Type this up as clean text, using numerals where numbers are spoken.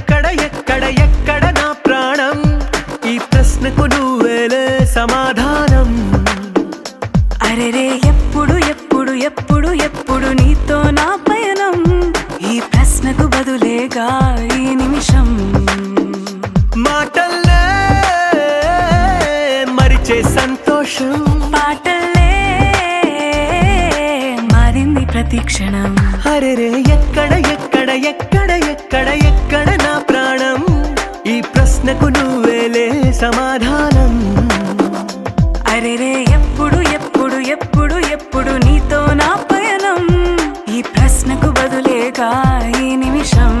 ఎక్కడ ఎక్కడ ఎక్కడ నా ప్రాణం ఈ ప్రశ్నకు నువ్వేలే సమాధానం అరెరే ఎప్పుడు ఎప్పుడు ఎప్పుడు ఎప్పుడు నీతో నా పయనం ఈ ప్రశ్నకు బదులేగా ఈ నిమిషం మాటల్లే మరిచే సంతోషం పాటల్లే మారింది ప్రతిక్షణం అరెరే ఎక్కడ ఎక్కడ ఎక్కడ ఎక్కడ ఎక్కడ నా ప్రాణం ఈ ప్రశ్నకు నువ్వేలే సమాధానం అరెరే ఎప్పుడు ఎప్పుడు ఎప్పుడు ఎప్పుడు నీతో నా పయనం ఈ ప్రశ్నకు బదులేగా ఈ నిమిషం